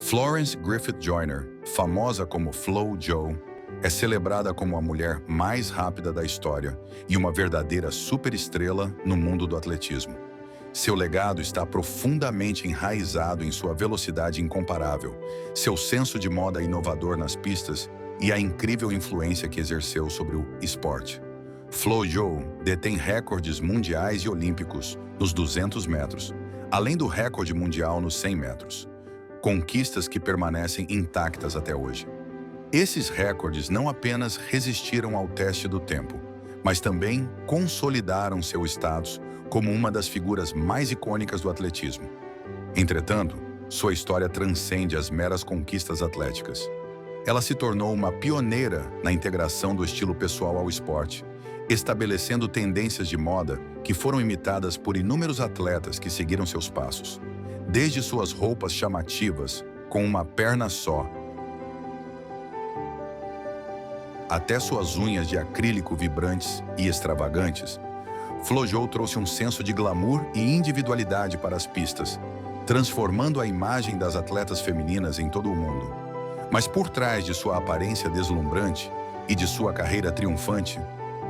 Florence Griffith Joyner, famosa como Flo Jo, é celebrada como a mulher mais rápida da história e uma verdadeira superestrela no mundo do atletismo. Seu legado está profundamente enraizado em sua velocidade incomparável, seu senso de moda inovador nas pistas e a incrível influência que exerceu sobre o esporte. Flo Jo detém recordes mundiais e olímpicos nos 200 metros, além do recorde mundial nos 100 metros. Conquistas que permanecem intactas até hoje. Esses recordes não apenas resistiram ao teste do tempo, mas também consolidaram seu status como uma das figuras mais icônicas do atletismo. Entretanto, sua história transcende as meras conquistas atléticas. Ela se tornou uma pioneira na integração do estilo pessoal ao esporte, estabelecendo tendências de moda que foram imitadas por inúmeros atletas que seguiram seus passos. Desde suas roupas chamativas, com uma perna só, até suas unhas de acrílico vibrantes e extravagantes, Flo Jo trouxe um senso de glamour e individualidade para as pistas, transformando a imagem das atletas femininas em todo o mundo. Mas por trás de sua aparência deslumbrante e de sua carreira triunfante,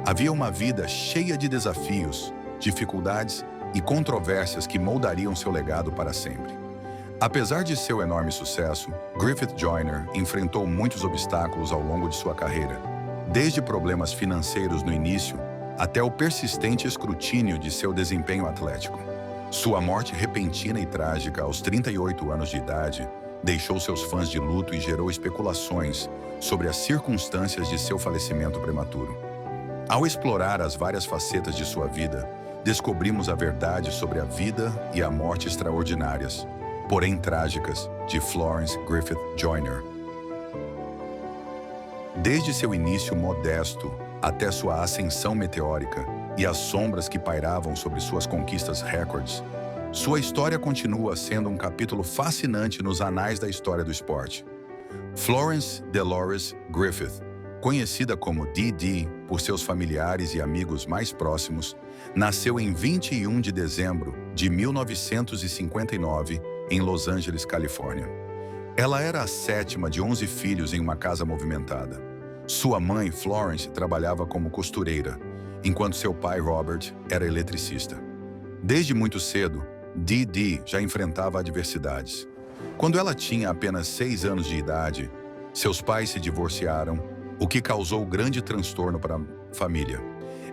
havia uma vida cheia de desafios, dificuldades e controvérsias que moldariam seu legado para sempre. Apesar de seu enorme sucesso, Griffith Joyner enfrentou muitos obstáculos ao longo de sua carreira, desde problemas financeiros no início até o persistente escrutínio de seu desempenho atlético. Sua morte repentina e trágica aos 38 anos de idade deixou seus fãs de luto e gerou especulações sobre as circunstâncias de seu falecimento prematuro. Ao explorar as várias facetas de sua vida, descobrimos a verdade sobre a vida e a morte extraordinárias, porém trágicas, de Florence Griffith Joyner. Desde seu início modesto até sua ascensão meteórica e as sombras que pairavam sobre suas conquistas recordes, sua história continua sendo um capítulo fascinante nos anais da história do esporte. Florence Dolores Griffith, conhecida como Dee por seus familiares e amigos mais próximos, nasceu em 21 de dezembro de 1959 em Los Angeles, Califórnia. Ela era a sétima de 11 filhos em uma casa movimentada. Sua mãe, Florence, trabalhava como costureira, enquanto seu pai, Robert, era eletricista. Desde muito cedo, Dee já enfrentava adversidades. Quando ela tinha apenas 6 anos de idade, seus pais se divorciaram, o que causou grande transtorno para a família.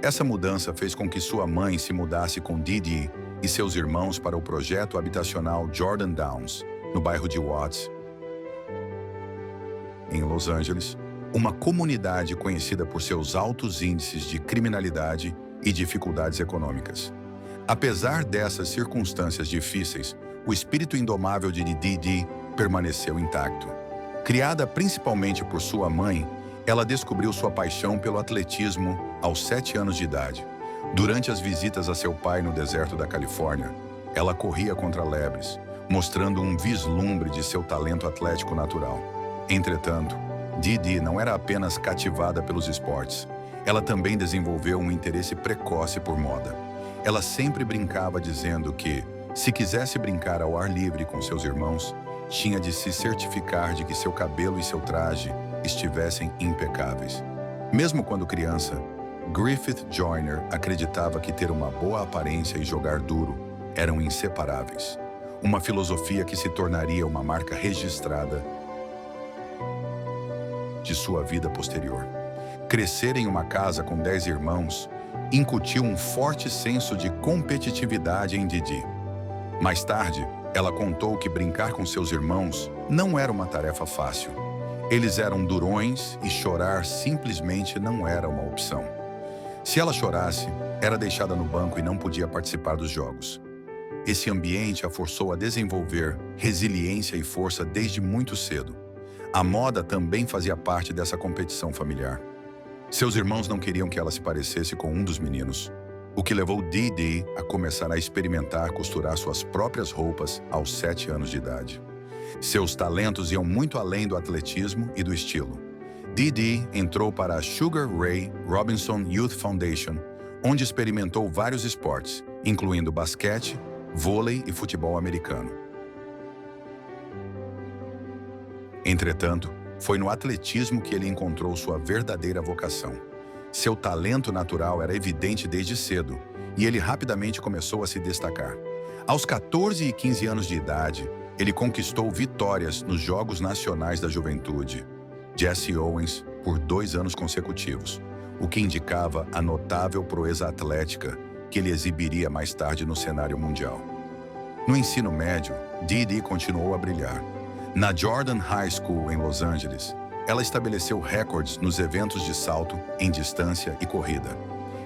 Essa mudança fez com que sua mãe se mudasse com Dee e seus irmãos para o projeto habitacional Jordan Downs, no bairro de Watts, em Los Angeles, uma comunidade conhecida por seus altos índices de criminalidade e dificuldades econômicas. Apesar dessas circunstâncias difíceis, o espírito indomável de Dee permaneceu intacto. Criada principalmente por sua mãe, ela descobriu sua paixão pelo atletismo aos 7 anos de idade. Durante as visitas a seu pai no deserto da Califórnia, ela corria contra lebres, mostrando um vislumbre de seu talento atlético natural. Entretanto, Dee não era apenas cativada pelos esportes, ela também desenvolveu um interesse precoce por moda. Ela sempre brincava dizendo que, se quisesse brincar ao ar livre com seus irmãos, tinha de se certificar de que seu cabelo e seu traje estivessem impecáveis. Mesmo quando criança, Griffith Joyner acreditava que ter uma boa aparência e jogar duro eram inseparáveis. Uma filosofia que se tornaria uma marca registrada de sua vida posterior. Crescer em uma casa com 10 irmãos incutiu um forte senso de competitividade em Dee. Mais tarde, ela contou que brincar com seus irmãos não era uma tarefa fácil. Eles eram durões e chorar simplesmente não era uma opção. Se ela chorasse, era deixada no banco e não podia participar dos jogos. Esse ambiente a forçou a desenvolver resiliência e força desde muito cedo. A moda também fazia parte dessa competição familiar. Seus irmãos não queriam que ela se parecesse com um dos meninos, o que levou Dee a começar a experimentar costurar suas próprias roupas aos 7 anos de idade. Seus talentos iam muito além do atletismo e do estilo. Dee entrou para a Sugar Ray Robinson Youth Foundation, onde experimentou vários esportes, incluindo basquete, vôlei e futebol americano. Entretanto, foi no atletismo que ele encontrou sua verdadeira vocação. Seu talento natural era evidente desde cedo, e ele rapidamente começou a se destacar. Aos 14 e 15 anos de idade, ele conquistou vitórias nos Jogos Nacionais da Juventude, Jesse Owens, por 2 anos consecutivos, o que indicava a notável proeza atlética que ele exibiria mais tarde no cenário mundial. No ensino médio, Dee continuou a brilhar. Na Jordan High School, em Los Angeles, ela estabeleceu recordes nos eventos de salto, em distância e corrida.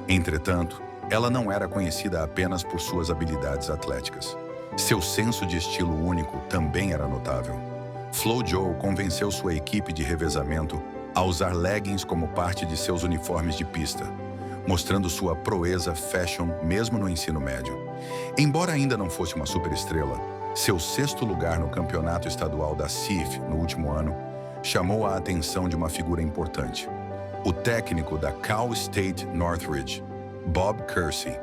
Entretanto, ela não era conhecida apenas por suas habilidades atléticas. Seu senso de estilo único também era notável. FloJo convenceu sua equipe de revezamento a usar leggings como parte de seus uniformes de pista, mostrando sua proeza fashion mesmo no ensino médio. Embora ainda não fosse uma superestrela, seu 6º lugar no campeonato estadual da CIF no último ano chamou a atenção de uma figura importante: o técnico da Cal State Northridge, Bob Kersee.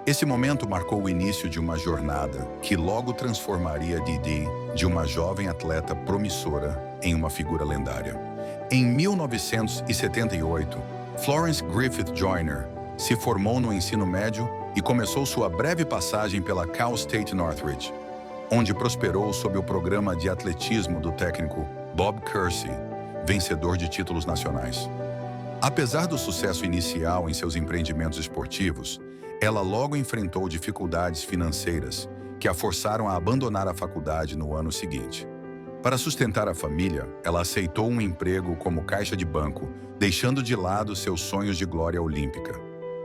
Esse momento marcou o início de uma jornada que logo transformaria Dee de uma jovem atleta promissora em uma figura lendária. Em 1978, Florence Griffith Joyner se formou no ensino médio e começou sua breve passagem pela Cal State Northridge, onde prosperou sob o programa de atletismo do técnico Bob Kersee, vencedor de títulos nacionais. Apesar do sucesso inicial em seus empreendimentos esportivos, ela logo enfrentou dificuldades financeiras que a forçaram a abandonar a faculdade no ano seguinte. Para sustentar a família, ela aceitou um emprego como caixa de banco, deixando de lado seus sonhos de glória olímpica.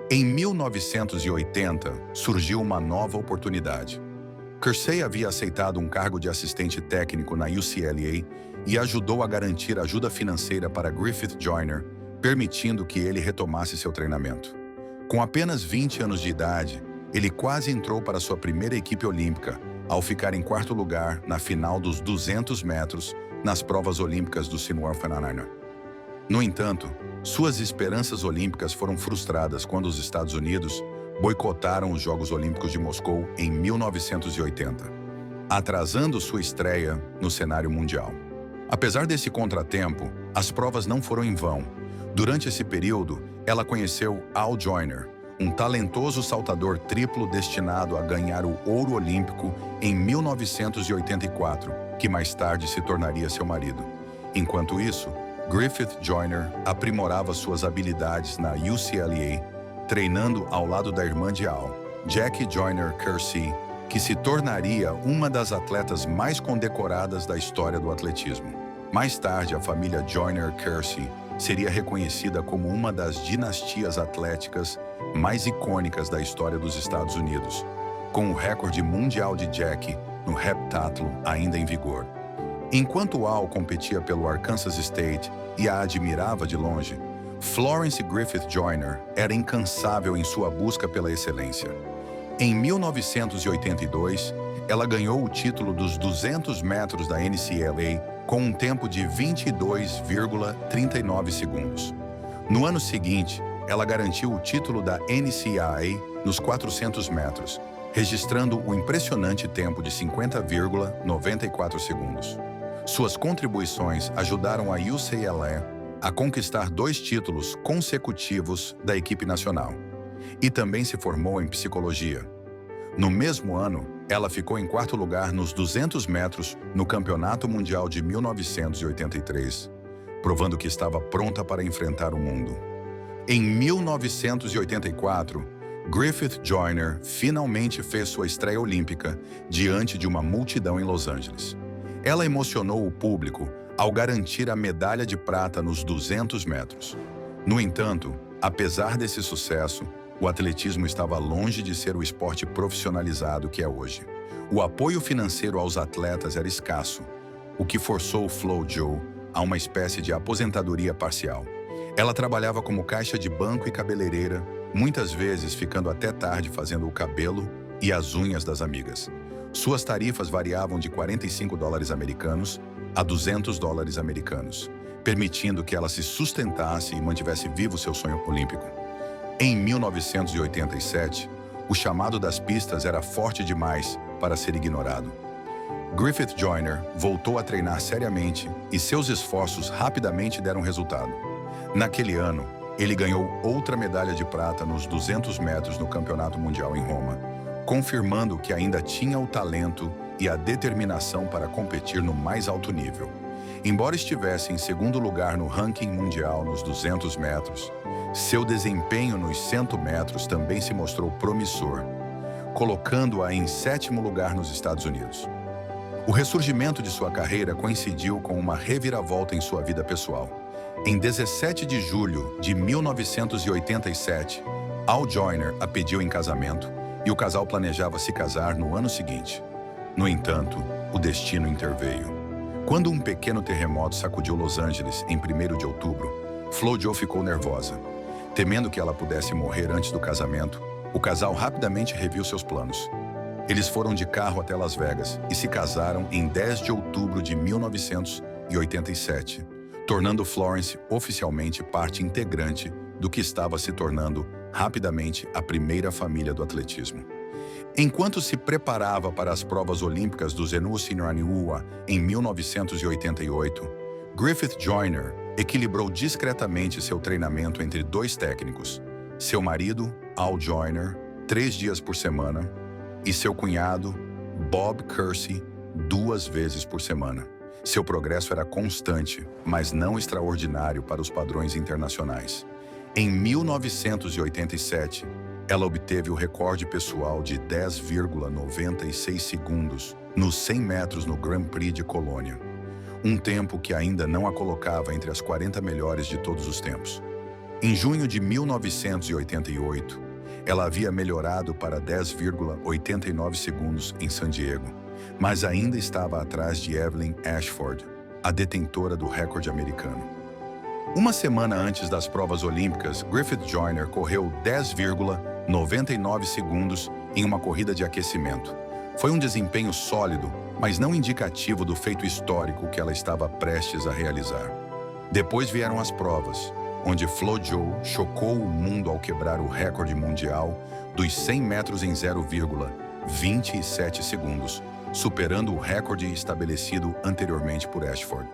Em 1980, surgiu uma nova oportunidade. Kersee havia aceitado um cargo de assistente técnico na UCLA e ajudou a garantir ajuda financeira para Griffith Joyner, permitindo que ele retomasse seu treinamento. Com apenas 20 anos de idade, ele quase entrou para sua primeira equipe olímpica, ao ficar em 4º lugar na final dos 200 metros nas provas olímpicas do Sinuan Feminino. No entanto, suas esperanças olímpicas foram frustradas quando os Estados Unidos boicotaram os Jogos Olímpicos de Moscou em 1980, atrasando sua estreia no cenário mundial. Apesar desse contratempo, as provas não foram em vão. Durante esse período, ela conheceu Al Joyner, um talentoso saltador triplo destinado a ganhar o ouro olímpico em 1984, que mais tarde se tornaria seu marido. Enquanto isso, Griffith Joyner aprimorava suas habilidades na UCLA, treinando ao lado da irmã de Al, Jackie Joyner Kersee, que se tornaria uma das atletas mais condecoradas da história do atletismo. Mais tarde, a família Joyner Kersee seria reconhecida como uma das dinastias atléticas mais icônicas da história dos Estados Unidos, com o recorde mundial de Jackie no heptatlo ainda em vigor. Enquanto Al competia pelo Arkansas State e a admirava de longe, Florence Griffith Joyner era incansável em sua busca pela excelência. Em 1982, ela ganhou o título dos 200 metros da NCAA com um tempo de 22,39 segundos. No ano seguinte, ela garantiu o título da NCAA nos 400 metros, registrando o impressionante tempo de 50,94 segundos. Suas contribuições ajudaram a UCLA a conquistar 2 títulos consecutivos da equipe nacional, e também se formou em psicologia. No mesmo ano, ela ficou em 4º lugar nos 200 metros no Campeonato Mundial de 1983, provando que estava pronta para enfrentar o mundo. Em 1984, Griffith Joyner finalmente fez sua estreia olímpica diante de uma multidão em Los Angeles. Ela emocionou o público ao garantir a medalha de prata nos 200 metros. No entanto, apesar desse sucesso, o atletismo estava longe de ser o esporte profissionalizado que é hoje. O apoio financeiro aos atletas era escasso, o que forçou FloJo a uma espécie de aposentadoria parcial. Ela trabalhava como caixa de banco e cabeleireira, muitas vezes ficando até tarde fazendo o cabelo e as unhas das amigas. Suas tarifas variavam de $45 americanos a $200 americanos, permitindo que ela se sustentasse e mantivesse vivo seu sonho olímpico. Em 1987, o chamado das pistas era forte demais para ser ignorado. Griffith Joyner voltou a treinar seriamente e seus esforços rapidamente deram resultado. Naquele ano, ele ganhou outra medalha de prata nos 200 metros no Campeonato Mundial em Roma, confirmando que ainda tinha o talento e a determinação para competir no mais alto nível. Embora estivesse em segundo lugar no ranking mundial nos 200 metros, seu desempenho nos 100 metros também se mostrou promissor, colocando-a em sétimo lugar nos Estados Unidos. O ressurgimento de sua carreira coincidiu com uma reviravolta em sua vida pessoal. Em 17 de julho de 1987, Al Joyner a pediu em casamento e o casal planejava se casar no ano seguinte. No entanto, o destino interveio. Quando um pequeno terremoto sacudiu Los Angeles em 1º de outubro, FloJo ficou nervosa. Temendo que ela pudesse morrer antes do casamento, o casal rapidamente reviu seus planos. Eles foram de carro até Las Vegas e se casaram em 10 de outubro de 1987, tornando Florence oficialmente parte integrante do que estava se tornando rapidamente a primeira família do atletismo. Enquanto se preparava para as provas olímpicas do Zenu Sinraniua em 1988, Griffith Joyner equilibrou discretamente seu treinamento entre dois técnicos, seu marido, Al Joyner, 3 dias por semana, e seu cunhado, Bob Kersee, 2 vezes por semana. Seu progresso era constante, mas não extraordinário para os padrões internacionais. Em 1987, ela obteve o recorde pessoal de 10,96 segundos nos 100 metros no Grand Prix de Colônia, um tempo que ainda não a colocava entre as 40 melhores de todos os tempos. Em junho de 1988, ela havia melhorado para 10,89 segundos em San Diego, mas ainda estava atrás de Evelyn Ashford, a detentora do recorde americano. Uma semana antes das provas olímpicas, Griffith Joyner correu 10,99 segundos em uma corrida de aquecimento. Foi um desempenho sólido, mas não indicativo do feito histórico que ela estava prestes a realizar. Depois vieram as provas, onde FloJo chocou o mundo ao quebrar o recorde mundial dos 100 metros em 0,27 segundos, superando o recorde estabelecido anteriormente por Ashford.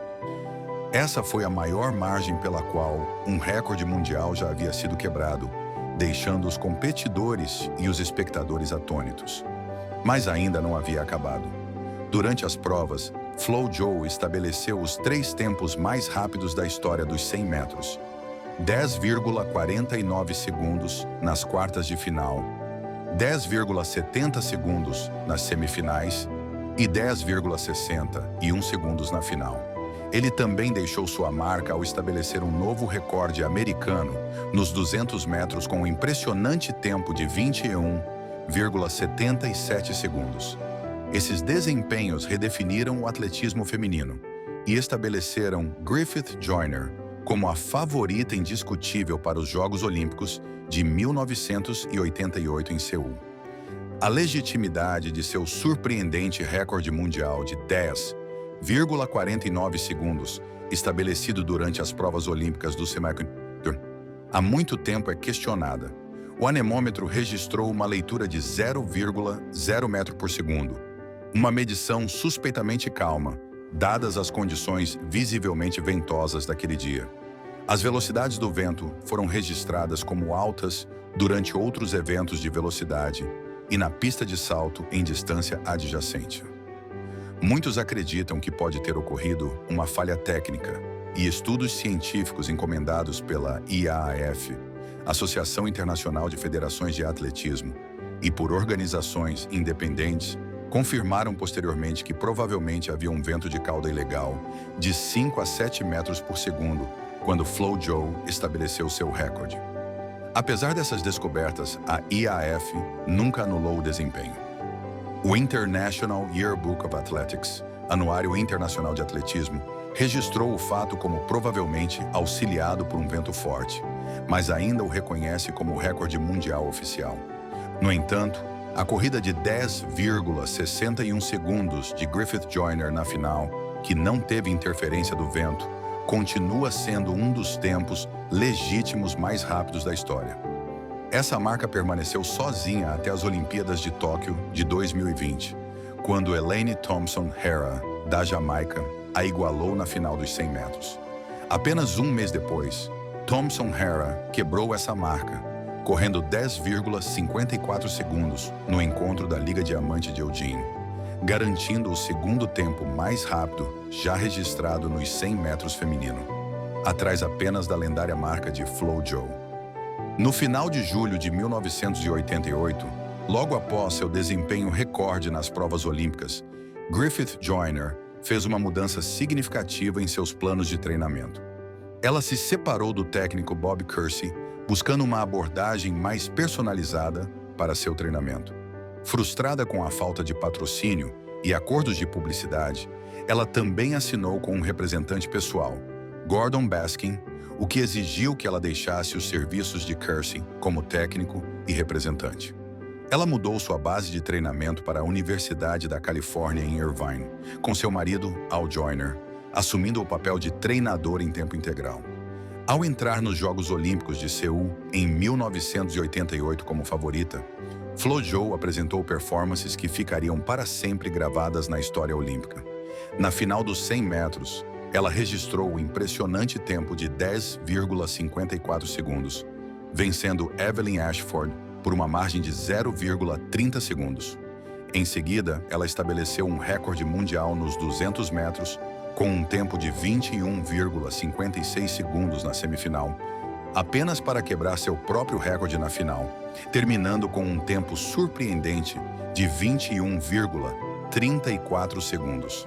Essa foi a maior margem pela qual um recorde mundial já havia sido quebrado, deixando os competidores e os espectadores atônitos. Mas ainda não havia acabado. Durante as provas, FloJo estabeleceu os 3 tempos mais rápidos da história dos 100 metros. 10,49 segundos nas quartas de final, 10,70 segundos nas semifinais e 10,61 segundos na final. Ele também deixou sua marca ao estabelecer um novo recorde americano nos 200 metros com um impressionante tempo de 21,77 segundos. Esses desempenhos redefiniram o atletismo feminino e estabeleceram Griffith Joyner como a favorita indiscutível para os Jogos Olímpicos de 1988 em Seul. A legitimidade de seu surpreendente recorde mundial de 10,49 segundos, estabelecido durante as provas olímpicas do semicondutor, há muito tempo é questionada. O anemômetro registrou uma leitura de 0,0 metro por segundo, uma medição suspeitamente calma, dadas as condições visivelmente ventosas daquele dia. As velocidades do vento foram registradas como altas durante outros eventos de velocidade e na pista de salto em distância adjacente. Muitos acreditam que pode ter ocorrido uma falha técnica, e estudos científicos encomendados pela IAAF, Associação Internacional de Federações de Atletismo, e por organizações independentes, confirmaram posteriormente que provavelmente havia um vento de cauda ilegal de 5 a 7 metros por segundo quando FloJo estabeleceu seu recorde. Apesar dessas descobertas, a IAAF nunca anulou o desempenho. O International Yearbook of Athletics, Anuário Internacional de Atletismo, registrou o fato como provavelmente auxiliado por um vento forte, mas ainda o reconhece como o recorde mundial oficial. No entanto, a corrida de 10,61 segundos de Griffith Joyner na final, que não teve interferência do vento, continua sendo um dos tempos legítimos mais rápidos da história. Essa marca permaneceu sozinha até as Olimpíadas de Tóquio de 2020, quando Elaine Thompson-Herah, da Jamaica, a igualou na final dos 100 metros. Apenas um mês depois, Thompson-Herah quebrou essa marca, correndo 10,54 segundos no encontro da Liga Diamante de Eugene, garantindo o segundo tempo mais rápido já registrado nos 100 metros feminino, atrás apenas da lendária marca de Flo Jo. No final de julho de 1988, logo após seu desempenho recorde nas provas olímpicas, Griffith Joyner fez uma mudança significativa em seus planos de treinamento. Ela se separou do técnico Bob Kersee, buscando uma abordagem mais personalizada para seu treinamento. Frustrada com a falta de patrocínio e acordos de publicidade, ela também assinou com um representante pessoal, Gordon Baskin, o que exigiu que ela deixasse os serviços de Kersee como técnico e representante. Ela mudou sua base de treinamento para a Universidade da Califórnia em Irvine, com seu marido, Al Joyner, assumindo o papel de treinador em tempo integral. Ao entrar nos Jogos Olímpicos de Seul em 1988 como favorita, Flo Jo apresentou performances que ficariam para sempre gravadas na história olímpica. Na final dos 100 metros, ela registrou o impressionante tempo de 10,54 segundos, vencendo Evelyn Ashford por uma margem de 0,30 segundos. Em seguida, ela estabeleceu um recorde mundial nos 200 metros, com um tempo de 21,56 segundos na semifinal, apenas para quebrar seu próprio recorde na final, terminando com um tempo surpreendente de 21,34 segundos.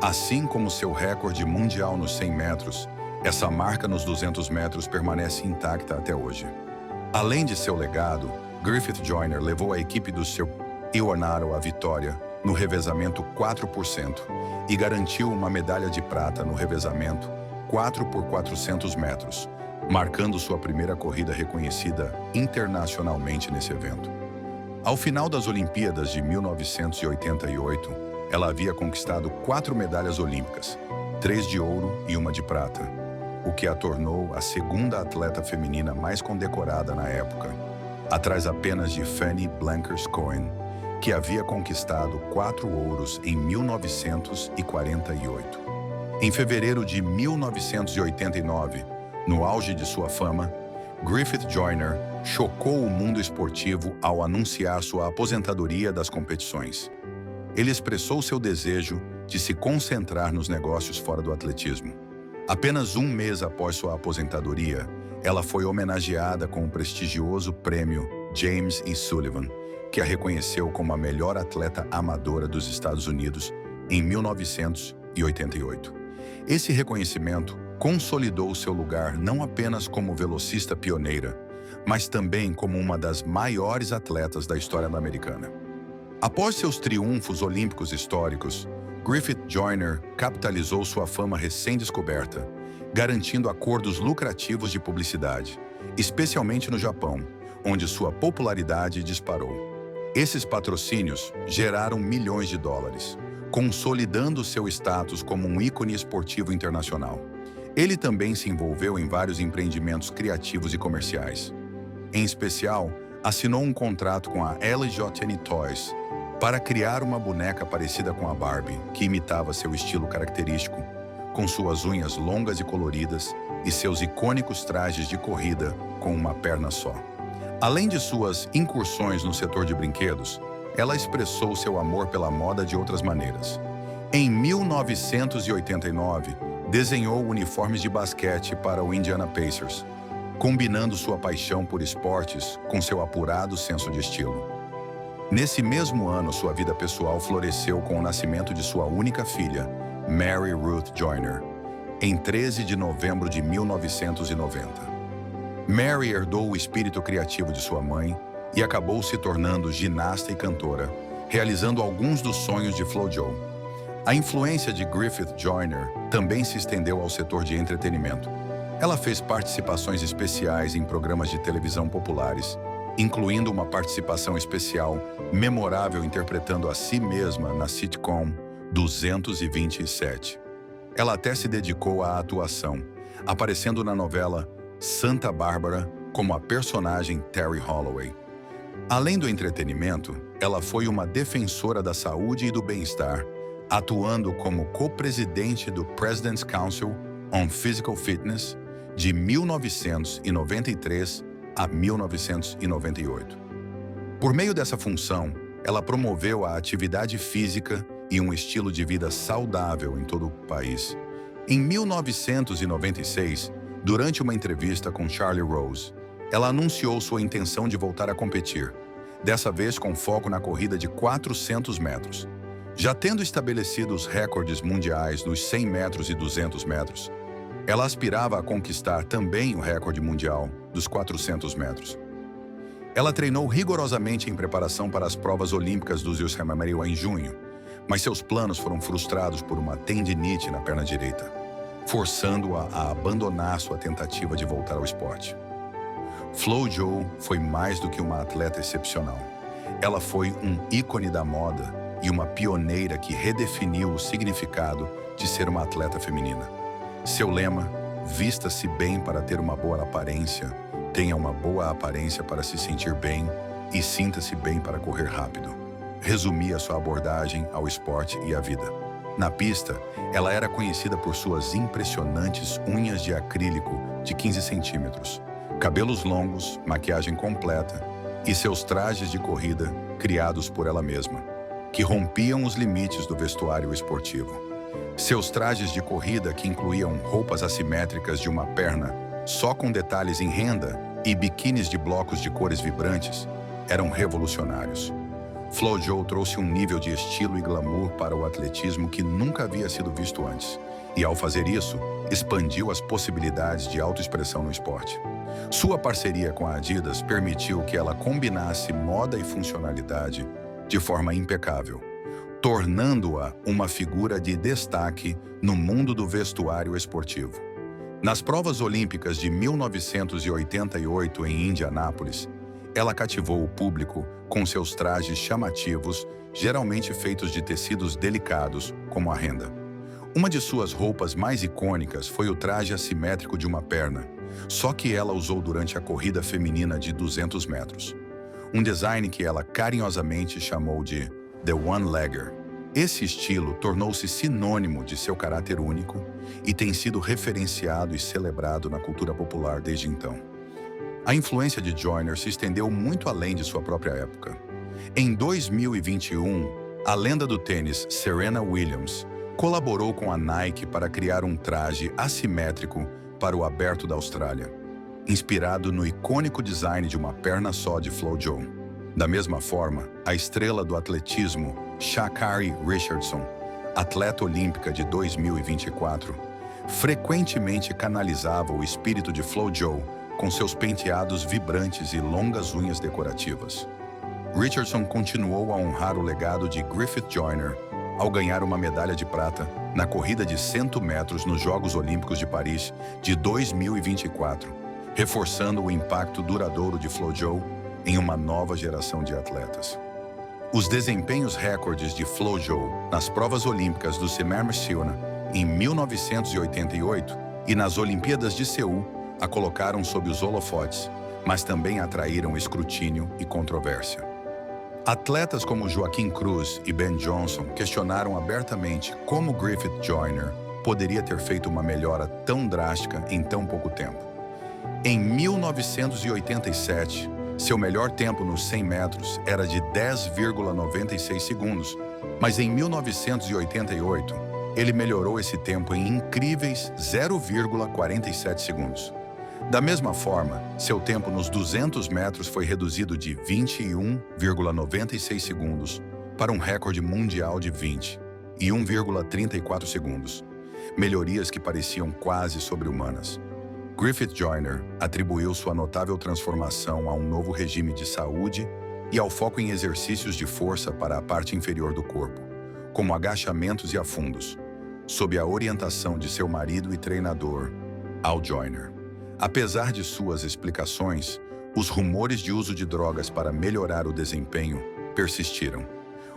Assim como seu recorde mundial nos 100 metros, essa marca nos 200 metros permanece intacta até hoje. Além de seu legado, Griffith Joyner levou a equipe do seu Ioannaro à vitória no revezamento 4% e garantiu uma medalha de prata no revezamento 4 por 400 metros, marcando sua primeira corrida reconhecida internacionalmente nesse evento. Ao final das Olimpíadas de 1988, ela havia conquistado 4 medalhas olímpicas, 3 de ouro e 1 de prata, o que a tornou a segunda atleta feminina mais condecorada na época, atrás apenas de Fanny Blankers-Koen, que havia conquistado 4 ouros em 1948. Em fevereiro de 1989, no auge de sua fama, Griffith Joyner chocou o mundo esportivo ao anunciar sua aposentadoria das competições. Ele expressou seu desejo de se concentrar nos negócios fora do atletismo. Apenas um mês após sua aposentadoria, ela foi homenageada com o prestigioso prêmio James E. Sullivan, que a reconheceu como a melhor atleta amadora dos Estados Unidos em 1988. Esse reconhecimento consolidou seu lugar não apenas como velocista pioneira, mas também como uma das maiores atletas da história americana. Após seus triunfos olímpicos históricos, Griffith Joyner capitalizou sua fama recém-descoberta, garantindo acordos lucrativos de publicidade, especialmente no Japão, onde sua popularidade disparou. Esses patrocínios geraram milhões de dólares, consolidando seu status como um ícone esportivo internacional. Ele também se envolveu em vários empreendimentos criativos e comerciais. Em especial, assinou um contrato com a LJN Toys para criar uma boneca parecida com a Barbie, que imitava seu estilo característico, com suas unhas longas e coloridas e seus icônicos trajes de corrida com uma perna só. Além de suas incursões no setor de brinquedos, ela expressou seu amor pela moda de outras maneiras. Em 1989, desenhou uniformes de basquete para o Indiana Pacers, combinando sua paixão por esportes com seu apurado senso de estilo. Nesse mesmo ano, sua vida pessoal floresceu com o nascimento de sua única filha, Mary Ruth Joyner, em 13 de novembro de 1990. Mary herdou o espírito criativo de sua mãe e acabou se tornando ginasta e cantora, realizando alguns dos sonhos de Flo Jo. A influência de Griffith Joyner também se estendeu ao setor de entretenimento. Ela fez participações especiais em programas de televisão populares, incluindo uma participação especial memorável interpretando a si mesma na sitcom 227. Ela até se dedicou à atuação, aparecendo na novela Santa Bárbara como a personagem Terry Holloway. Além do entretenimento, ela foi uma defensora da saúde e do bem-estar, atuando como co-presidente do President's Council on Physical Fitness de 1993 a 1998. Por meio dessa função, ela promoveu a atividade física e um estilo de vida saudável em todo o país. Em 1996, durante uma entrevista com Charlie Rose, ela anunciou sua intenção de voltar a competir, dessa vez com foco na corrida de 400 metros. Já tendo estabelecido os recordes mundiais nos 100 metros e 200 metros, ela aspirava a conquistar também o recorde mundial dos 400 metros. Ela treinou rigorosamente em preparação para as provas olímpicas do Rio em junho, mas seus planos foram frustrados por uma tendinite na perna direita, forçando-a a abandonar sua tentativa de voltar ao esporte. FloJo foi mais do que uma atleta excepcional. Ela foi um ícone da moda e uma pioneira que redefiniu o significado de ser uma atleta feminina. Seu lema, vista-se bem para ter uma boa aparência, tenha uma boa aparência para se sentir bem e sinta-se bem para correr rápido, resumia sua abordagem ao esporte e à vida. Na pista, ela era conhecida por suas impressionantes unhas de acrílico de 15 centímetros, cabelos longos, maquiagem completa e seus trajes de corrida criados por ela mesma, que rompiam os limites do vestuário esportivo. Seus trajes de corrida, que incluíam roupas assimétricas de uma perna, só com detalhes em renda, e biquínis de blocos de cores vibrantes, eram revolucionários. FloJo trouxe um nível de estilo e glamour para o atletismo que nunca havia sido visto antes, e ao fazer isso, expandiu as possibilidades de autoexpressão no esporte. Sua parceria com a Adidas permitiu que ela combinasse moda e funcionalidade de forma impecável, tornando-a uma figura de destaque no mundo do vestuário esportivo. Nas provas olímpicas de 1988 em Indianápolis, ela cativou o público com seus trajes chamativos, geralmente feitos de tecidos delicados, como a renda. Uma de suas roupas mais icônicas foi o traje assimétrico de uma perna, só que ela usou durante a corrida feminina de 200 metros. Um design que ela carinhosamente chamou de The One Legger. Esse estilo tornou-se sinônimo de seu caráter único e tem sido referenciado e celebrado na cultura popular desde então. A influência de Joyner se estendeu muito além de sua própria época. Em 2021, a lenda do tênis Serena Williams colaborou com a Nike para criar um traje assimétrico para o Aberto da Austrália, inspirado no icônico design de uma perna só de FloJo. Da mesma forma, a estrela do atletismo, Sha'Carri Richardson, atleta olímpica de 2024, frequentemente canalizava o espírito de FloJo com seus penteados vibrantes e longas unhas decorativas. Richardson continuou a honrar o legado de Griffith Joyner ao ganhar uma medalha de prata na corrida de 100 metros nos Jogos Olímpicos de Paris de 2024, reforçando o impacto duradouro de FloJo em uma nova geração de atletas. Os desempenhos recordes de FloJo nas provas olímpicas do Semarnatsia em 1988 e nas Olimpíadas de Seul a colocaram sob os holofotes, mas também atraíram escrutínio e controvérsia. Atletas como Joaquim Cruz e Ben Johnson questionaram abertamente como Griffith Joyner poderia ter feito uma melhora tão drástica em tão pouco tempo. Em 1987, seu melhor tempo nos 100 metros era de 10,96 segundos, mas em 1988, ele melhorou esse tempo em incríveis 0,47 segundos. Da mesma forma, seu tempo nos 200 metros foi reduzido de 21,96 segundos para um recorde mundial de 20 e 1,34 segundos, melhorias que pareciam quase sobre-humanas. Griffith Joyner atribuiu sua notável transformação a um novo regime de saúde e ao foco em exercícios de força para a parte inferior do corpo, como agachamentos e afundos, sob a orientação de seu marido e treinador, Al Joyner. Apesar de suas explicações, os rumores de uso de drogas para melhorar o desempenho persistiram.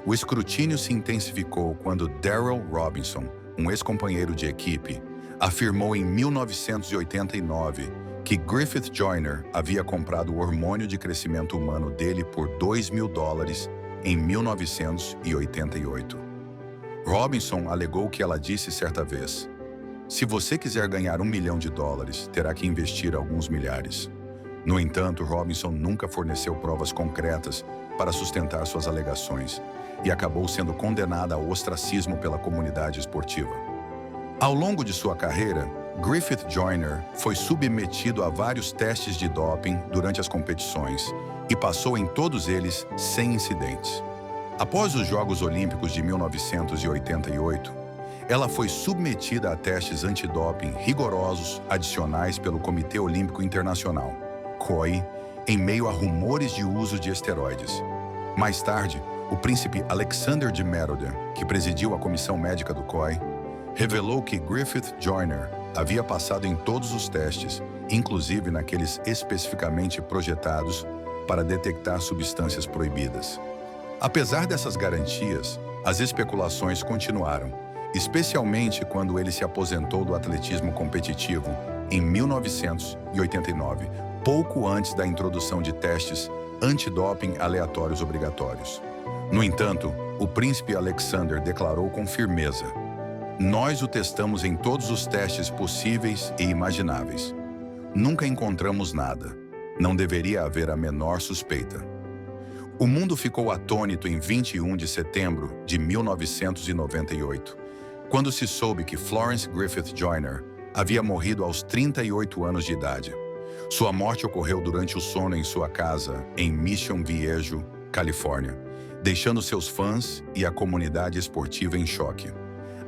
O escrutínio se intensificou quando Darryl Robinson, um ex-companheiro de equipe, afirmou em 1989 que Griffith Joyner havia comprado o hormônio de crescimento humano dele por $2.000 em 1988. Robinson alegou que ela disse certa vez: "Se você quiser ganhar $1 milhão, terá que investir alguns milhares." No entanto, Robinson nunca forneceu provas concretas para sustentar suas alegações e acabou sendo condenada ao ostracismo pela comunidade esportiva. Ao longo de sua carreira, Griffith Joyner foi submetido a vários testes de doping durante as competições e passou em todos eles sem incidentes. Após os Jogos Olímpicos de 1988, ela foi submetida a testes antidoping rigorosos adicionais pelo Comitê Olímpico Internacional, COI, em meio a rumores de uso de esteroides. Mais tarde, o príncipe Alexander de Meroder, que presidiu a comissão médica do COI, revelou que Griffith Joyner havia passado em todos os testes, inclusive naqueles especificamente projetados para detectar substâncias proibidas. Apesar dessas garantias, as especulações continuaram, especialmente quando ele se aposentou do atletismo competitivo em 1989, pouco antes da introdução de testes antidoping aleatórios obrigatórios. No entanto, o príncipe Alexander declarou com firmeza: "Nós o testamos em todos os testes possíveis e imagináveis. Nunca encontramos nada. Não deveria haver a menor suspeita." O mundo ficou atônito em 21 de setembro de 1998, quando se soube que Florence Griffith Joyner havia morrido aos 38 anos de idade. Sua morte ocorreu durante o sono em sua casa em Mission Viejo, Califórnia, deixando seus fãs e a comunidade esportiva em choque.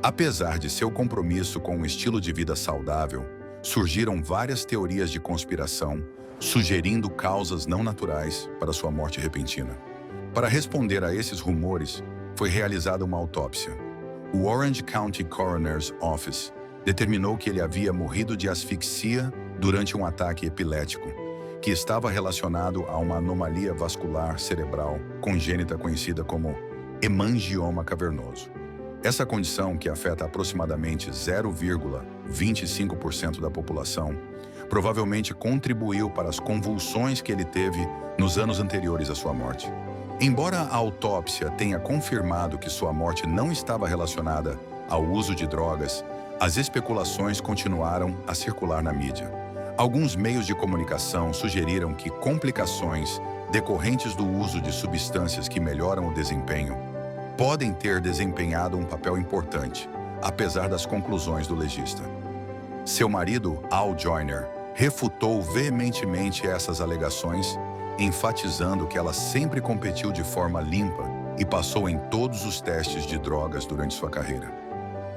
Apesar de seu compromisso com um estilo de vida saudável, surgiram várias teorias de conspiração, sugerindo causas não naturais para sua morte repentina. Para responder a esses rumores, foi realizada uma autópsia. O Orange County Coroner's Office determinou que ele havia morrido de asfixia durante um ataque epilético, que estava relacionado a uma anomalia vascular cerebral congênita conhecida como hemangioma cavernoso. Essa condição, que afeta aproximadamente 0,25% da população, provavelmente contribuiu para as convulsões que ele teve nos anos anteriores à sua morte. Embora a autópsia tenha confirmado que sua morte não estava relacionada ao uso de drogas, as especulações continuaram a circular na mídia. Alguns meios de comunicação sugeriram que complicações decorrentes do uso de substâncias que melhoram o desempenho podem ter desempenhado um papel importante, apesar das conclusões do legista. Seu marido, Al Joyner, refutou veementemente essas alegações, enfatizando que ela sempre competiu de forma limpa e passou em todos os testes de drogas durante sua carreira.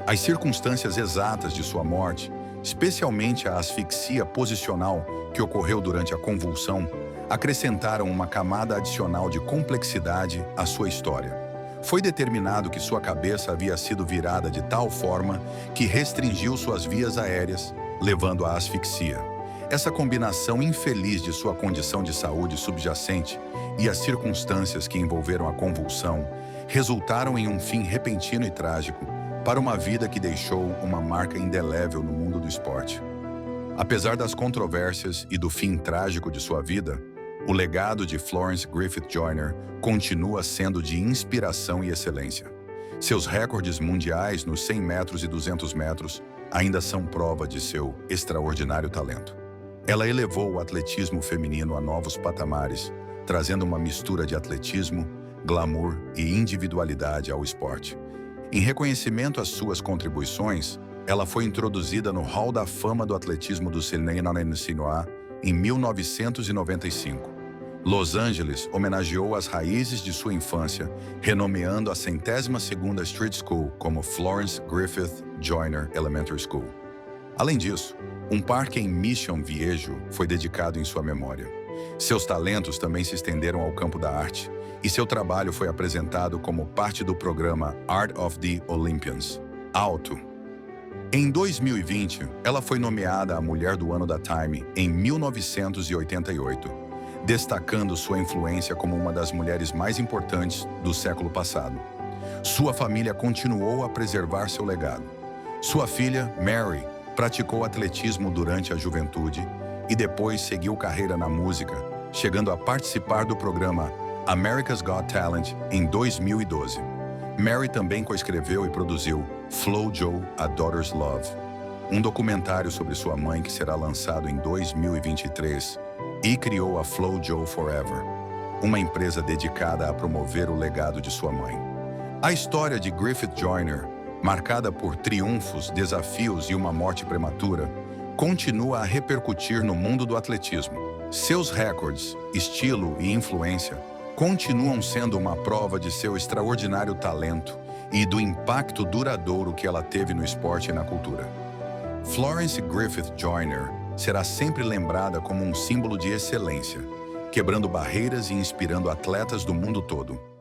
As circunstâncias exatas de sua morte, especialmente a asfixia posicional que ocorreu durante a convulsão, acrescentaram uma camada adicional de complexidade à sua história. Foi determinado que sua cabeça havia sido virada de tal forma que restringiu suas vias aéreas, levando à asfixia. Essa combinação infeliz de sua condição de saúde subjacente e as circunstâncias que envolveram a convulsão resultaram em um fim repentino e trágico para uma vida que deixou uma marca indelével no mundo do esporte. Apesar das controvérsias e do fim trágico de sua vida, o legado de Florence Griffith Joyner continua sendo de inspiração e excelência. Seus recordes mundiais nos 100 metros e 200 metros ainda são prova de seu extraordinário talento. Ela elevou o atletismo feminino a novos patamares, trazendo uma mistura de atletismo, glamour e individualidade ao esporte. Em reconhecimento às suas contribuições, ela foi introduzida no Hall da Fama do Atletismo do Cinéma em 1995. Los Angeles homenageou as raízes de sua infância, renomeando a 102ª Street School como Florence Griffith Joyner Elementary School. Além disso, um parque em Mission Viejo foi dedicado em sua memória. Seus talentos também se estenderam ao campo da arte, e seu trabalho foi apresentado como parte do programa Art of the Olympians, ALTO. Em 2020, ela foi nomeada a Mulher do Ano da Time em 1988, destacando sua influência como uma das mulheres mais importantes do século passado. Sua família continuou a preservar seu legado. Sua filha, Mary, praticou atletismo durante a juventude e depois seguiu carreira na música, chegando a participar do programa America's Got Talent em 2012. Mary também coescreveu e produziu FloJo: A Daughter's Love, um documentário sobre sua mãe que será lançado em 2023, e criou a FloJo Forever, uma empresa dedicada a promover o legado de sua mãe. A história de Griffith Joyner, marcada por triunfos, desafios e uma morte prematura, continua a repercutir no mundo do atletismo. Seus recordes, estilo e influência continuam sendo uma prova de seu extraordinário talento e do impacto duradouro que ela teve no esporte e na cultura. Florence Griffith Joyner será sempre lembrada como um símbolo de excelência, quebrando barreiras e inspirando atletas do mundo todo.